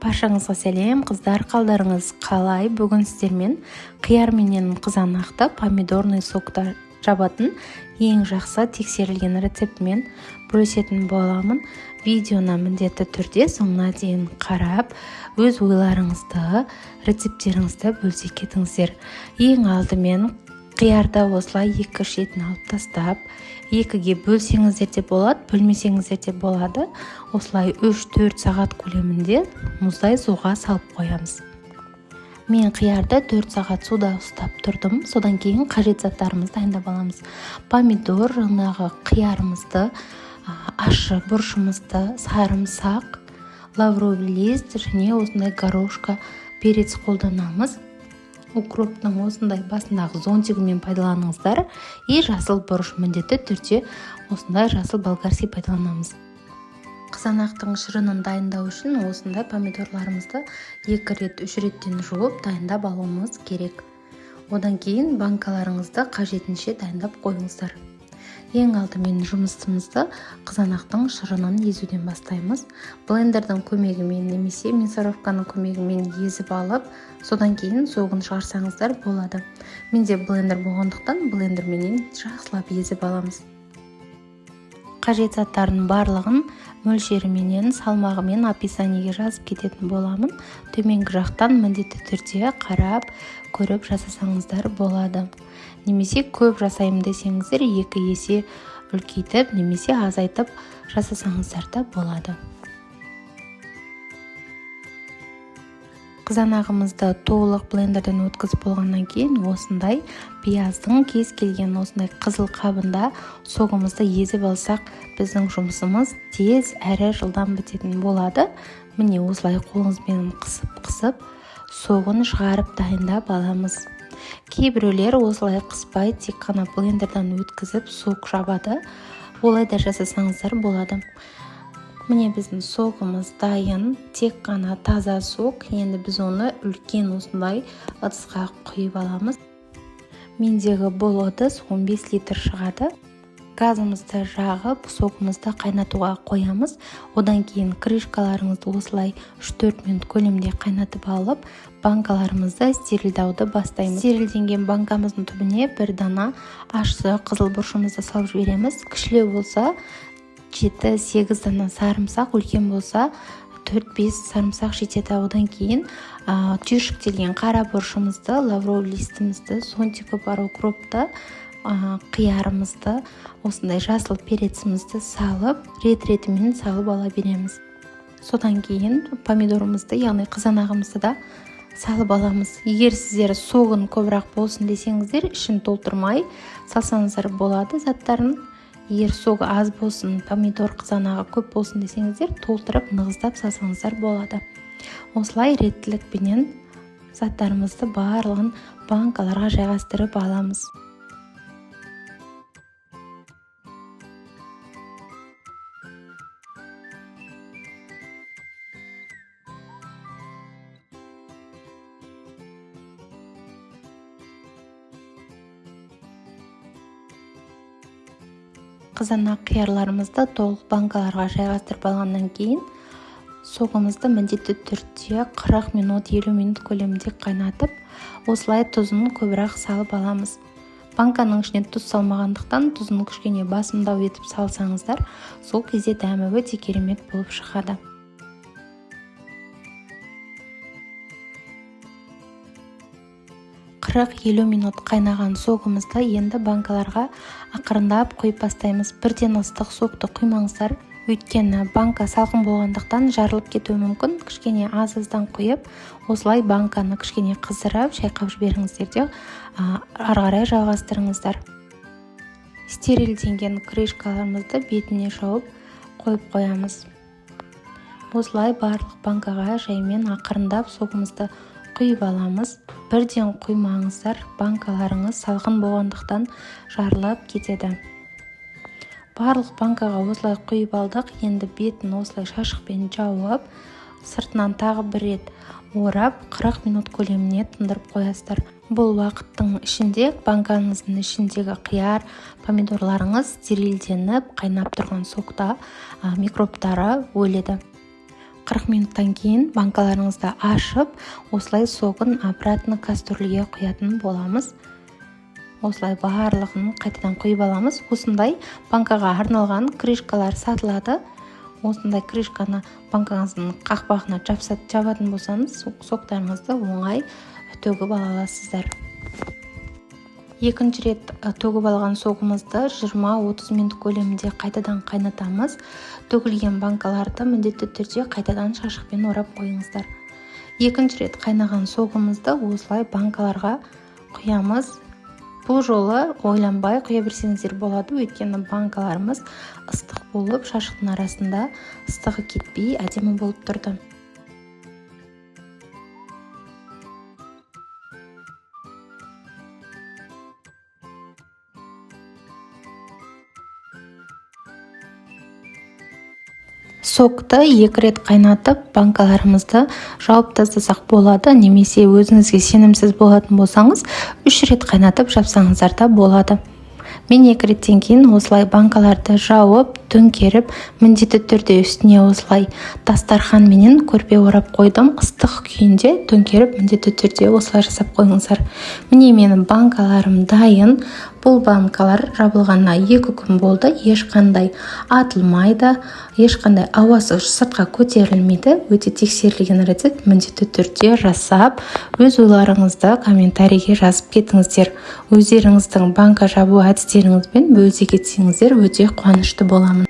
Баршаңызға сәлем, қыздар, қалдарыңыз қалай? Бүгін сіздермен қияр менен қызанақты помидорный сокта жабатын ең жақсы тексерілген рецептімен бөлісетін боламын. Видеоны міндетті түрде соңына дейін қарап, өз ойларыңызды, рецептеріңізді бөлісе кетіңіздер. Ең алдымен қиярды осылай екі шетін алып тастап, екіге бөлсеңіздер де болады, бөлмесеңіздер де болады. Осылай 3-4 сағат көлемінде мұздай суға салып қоямыз. Мен қиярды 4 сағат суда ұстап тұрдым. Содан кейін қажет заттарымызды дайындап аламыз. Помидор, жаңағы қиярымызды, ащы бұрышымызды, сарымсақ, лавровый лист және осындай горошка, перец қолданамыз. Укроптың осындай басындағы зонтигімен пайдаланыңыздар. И жасыл бұрыш міндетті түрде осындай жасыл болгарский пайдаланамыз. Қызанақтың шырынын дайындау үшін осындай помидорларымызды 2 рет, 3 реттен жуып дайындап алуымыз керек. Одан кейін банкаларыңызды қажетінше дайындап қойыңыздар. Ең алдымен жұмысымызды қызанақтың шырынын езуден бастаймыз. Блендердің көмегімен немесе мясорубканың көмегімен езіп алып, содан кейін согын шығарсаңыздар болады. Менде блендер болғандықтан блендерменен жақсылап езіп аламыз. Қажет заттардың барлығын мөлшеріменен, салмағымен описаниеге жазып кететін боламын. Төменгі жақтан міндетті түрде қарап, көріп жасасаңыздар болады. Немесе көп жасаймын десеңіздер 2 есе үлкейтіп, немесе азайтып жасасаңыздар да болады. Қызанағымызды толық блендерден өткізіп болғаннан кейін осындай пияздың кез келген осындай қызыл қабында согымызды езіп алсақ, біздің жұмысымыз тез әрі жылдам бітетін болады. Міне осылай қолыңызбен қысып, согын шығарып дайындап аламыз. Кейбіреулер осылай қыспай, тек қана блендерден өткізіп сок жабады. Олай да жасасаңыздар болады. Міне біздің согымыз дайын, тек қана таза сок. Енді біз оны үлкен осындай ыдысқа құйып аламыз. Мендегі бұл ыдыс 15 литр шығады. Газымызды жағып, согымызды қайнатуға қоямыз. Одан кейін крышкаларыңызды осылай 3-4 минут көлемде қайнатып алып, банкаларымызды стерилдауды бастаймыз. Стерилденген банкамыздың түбіне бір дана ащы қызыл бұрышымызды салып жібереміз. Кішілеу болса 7-8 дана сарымсақ, үлкен болса 4-5 сарымсақ жетеді. Одан кейін түйіршіктелген қара бұрышымызды, лавровый листімізді, зонтигі бар укропты, қиярымызды, осындай жасыл перецімізді салып, рет-ретімен салып ала береміз. Содан кейін помидорымызды, яғни қызанағымызды да салып аламыз. Егер сіздер согын көбірек болсын десеңіздер, ішін толтырмай салсаңыздар болады заттарын. Егер согы аз болсын, помидор қызанағы көп болсын десеңіздер, толтырып нығыздап салсаңыздар болады. Осылай реттілікпенен заттарымызды барлығын банкаларға жайғастырып аламыз. Қызанақ қиярларымызды толық банкаларға жайғастырып алғаннан кейін согымызды міндетті түрде 40 минут, 50 минут көлемінде қайнатып, осылай тұзын көбірек салып аламыз. Банканың ішіне тұз салмағандықтан тұзын кішкене басымдау етіп салсаңыздар, сол кезде дәмі өте керемет болып шығады. Қырық 50 минут қайнаған согымызды енді банкаларға ақырындап құйып бастаймыз. Бірден ыстық сокты құймаңыздар, өйткені банка салқын болғандықтан жарылып кетуі мүмкін. Кішкене аз-аздан құйып, осылай банканы кішкене қыздырып, шайқап жіберіңіздер де ары қарай жалғастырыңыздар. Стерилденген крышкаларымызды бетіне жауып қойып қоямыз. Осылай барлық банкаға жаймен ақырындап согымызды құйып аламыз. Бірден құймаңыздар, банкаларыңыз салқын болғандықтан жарылып кетеді. Барлық банкаға осылай құйып алдық. Енді бетін осылай шашықпен жауып, сыртынан тағы бір рет орап, 40 минут көлеміне тындырып қоясыздар. Бұл уақыттың ішінде банкаңыздың ішіндегі қияр, помидорларыңыз стерилденіп, қайнап тұрған сокта микробтары өледі. 40 минуттан кейін банкаларыңызды ашып, осылай согын обратно кастрюльге құятын боламыз. Осылай барлығын қайтадан құйып аламыз. Осындай банкаға арналған крышкалар сатылады. Осындай крышканы банкаңыздың қақпағына жабатын болсаңыз, соктарыңызды оңай төгіп ала аласыздар. Екінші рет төгіп алған согымызды 20-30 минут көлемінде қайтадан қайнатамыз. Төгілген банкаларды міндетті түрде қайтадан шашықпен орап қойыңыздар. Екінші рет қайнаған согымызды осылай банкаларға құямыз. Бұл жолы ойланбай құя берсеңіздер болады, өйткені банкаларымыз ыстық болып, шашықтың арасында ыстығы кетпей әдемі болып тұрды. Сокты 2 рет қайнатып, банкаларымызды жауып тастасақ болады, немесе өзіңізге сенімсіз болатын болсаңыз, 3 рет қайнатып жапсаңыздар да болады. Мен 2 реттен кейін осылай банкаларды жауып, төңкеріп, міндетті түрде үстіне осылай дастархан менен көрпе орап қойдым. Ыстық күйінде төңкеріп, міндетті түрде осылай жасап қойыңыздар. Міне менің банкаларым дайын. Бұл банкалар жабылғанына 2 күн болды. Ешқандай атылмайды, ешқандай ауасы сыртқа көтерілмейді. Өте тексерілген рецепт. Міндетті түрде жасап, өз ойларыңызды комментарийге жазып кетіңіздер. Өздеріңіздің банка жабу әдістеріңізбен бөлісе кетсеңіздер, өте қуанышты боламын.